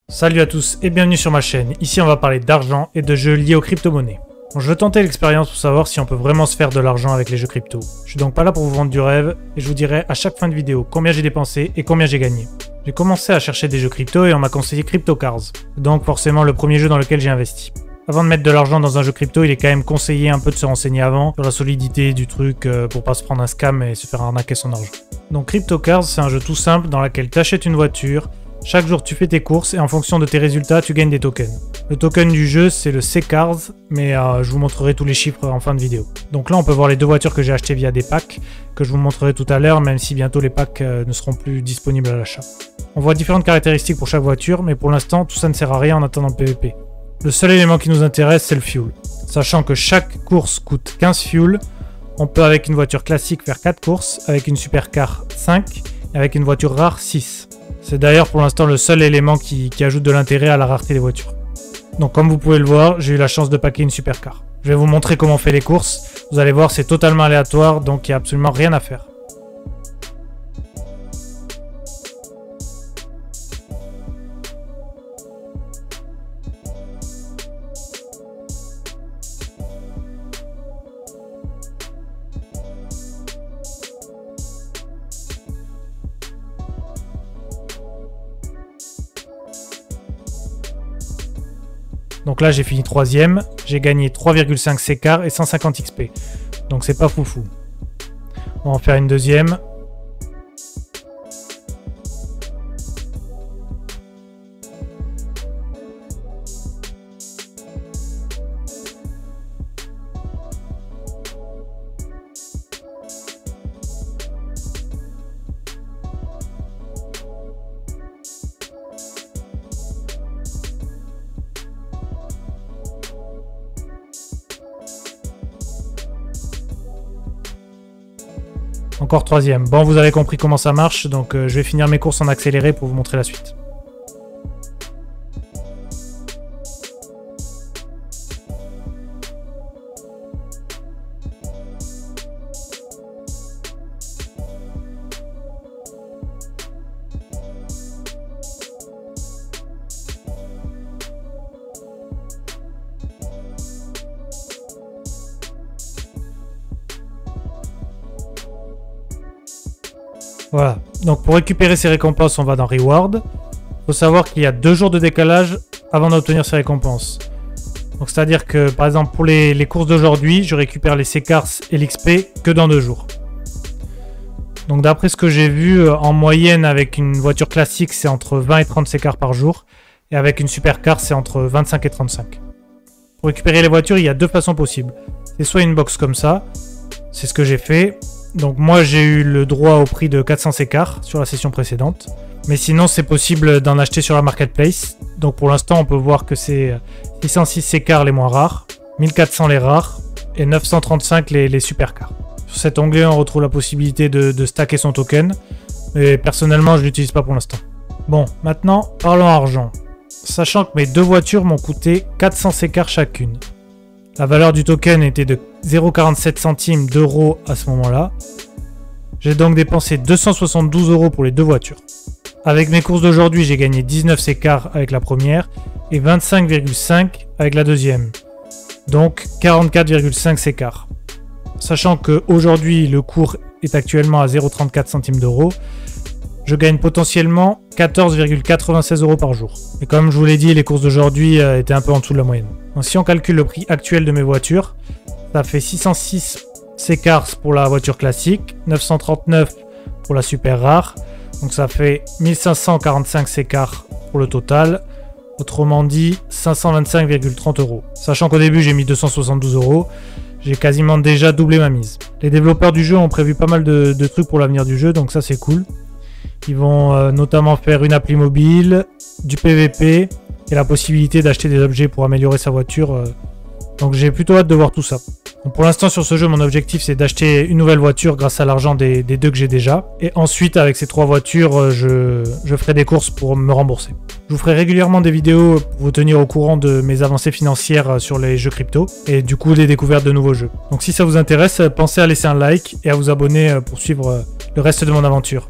Salut à tous et bienvenue sur ma chaîne. Ici on va parler d'argent et de jeux liés aux crypto-monnaies. Bon, je veux tenter l'expérience pour savoir si on peut vraiment se faire de l'argent avec les jeux crypto. Je suis donc pas là pour vous vendre du rêve et je vous dirai à chaque fin de vidéo combien j'ai dépensé et combien j'ai gagné. J'ai commencé à chercher des jeux crypto et on m'a conseillé CryptoCars, donc forcément le premier jeu dans lequel j'ai investi. Avant de mettre de l'argent dans un jeu crypto, il est quand même conseillé un peu de se renseigner avant sur la solidité du truc pour pas se prendre un scam et se faire arnaquer son argent. Donc CryptoCars, c'est un jeu tout simple dans lequel tu achètes une voiture. Chaque jour, tu fais tes courses et en fonction de tes résultats, tu gagnes des tokens. Le token du jeu, c'est le C-Cars, mais je vous montrerai tous les chiffres en fin de vidéo. Donc là, on peut voir les deux voitures que j'ai achetées via des packs, que je vous montrerai tout à l'heure, même si bientôt les packs ne seront plus disponibles à l'achat. On voit différentes caractéristiques pour chaque voiture, mais pour l'instant, tout ça ne sert à rien en attendant le PVP. Le seul élément qui nous intéresse, c'est le fuel. Sachant que chaque course coûte 15 fuel, on peut avec une voiture classique faire 4 courses, avec une supercar 5, et avec une voiture rare 6. C'est d'ailleurs pour l'instant le seul élément qui ajoute de l'intérêt à la rareté des voitures. Donc comme vous pouvez le voir, j'ai eu la chance de packer une supercar. Je vais vous montrer comment on fait les courses. Vous allez voir, c'est totalement aléatoire, donc il n'y a absolument rien à faire. Donc là j'ai fini 3ème, j'ai gagné 3,5 C-Car et 150 XP. Donc c'est pas foufou. On va en faire une deuxième. Encore 3ème. Bon, vous avez compris comment ça marche, donc je vais finir mes courses en accéléré pour vous montrer la suite. Voilà, donc pour récupérer ces récompenses, on va dans Reward. Il faut savoir qu'il y a 2 jours de décalage avant d'obtenir ces récompenses. Donc c'est-à-dire que par exemple pour les courses d'aujourd'hui, je récupère les C-Cars et l'XP que dans 2 jours. Donc d'après ce que j'ai vu, en moyenne avec une voiture classique, c'est entre 20 et 30 C-Cars par jour. Et avec une supercar, c'est entre 25 et 35. Pour récupérer les voitures, il y a 2 façons possibles. C'est soit une box comme ça, c'est ce que j'ai fait. Donc moi j'ai eu le droit au prix de 400 C-Car sur la session précédente. Mais sinon c'est possible d'en acheter sur la marketplace. Donc pour l'instant on peut voir que c'est 606 C-Car les moins rares, 1400 les rares et 935 les supercars. Sur cet onglet on retrouve la possibilité de stacker son token. Mais personnellement je ne l'utilise pas pour l'instant. Bon, maintenant parlons argent. Sachant que mes 2 voitures m'ont coûté 400 C-Car chacune. La valeur du token était de 0,47 centimes d'euros à ce moment-là. J'ai donc dépensé 272 € pour les 2 voitures. Avec mes courses d'aujourd'hui, j'ai gagné 19 C-Car avec la première et 25,5 avec la deuxième. Donc 44,5 C-Car. Sachant qu'aujourd'hui, le cours est actuellement à 0,34 centimes d'euros, je gagne potentiellement 14,96 € par jour. Et comme je vous l'ai dit, les courses d'aujourd'hui étaient un peu en dessous de la moyenne. Donc si on calcule le prix actuel de mes voitures, ça fait 606 C-Cars pour la voiture classique, 939 pour la super rare, donc ça fait 1545 C-Cars pour le total, autrement dit 525,30 €. Sachant qu'au début j'ai mis 272 €, j'ai quasiment déjà doublé ma mise. Les développeurs du jeu ont prévu pas mal de trucs pour l'avenir du jeu, donc ça c'est cool. Ils vont notamment faire une appli mobile, du PVP et la possibilité d'acheter des objets pour améliorer sa voiture. Donc j'ai plutôt hâte de voir tout ça. Donc pour l'instant sur ce jeu, mon objectif c'est d'acheter une nouvelle voiture grâce à l'argent des 2 que j'ai déjà. Et ensuite avec ces 3 voitures, je ferai des courses pour me rembourser. Je vous ferai régulièrement des vidéos pour vous tenir au courant de mes avancées financières sur les jeux crypto et du coup des découvertes de nouveaux jeux. Donc si ça vous intéresse, pensez à laisser un like et à vous abonner pour suivre le reste de mon aventure.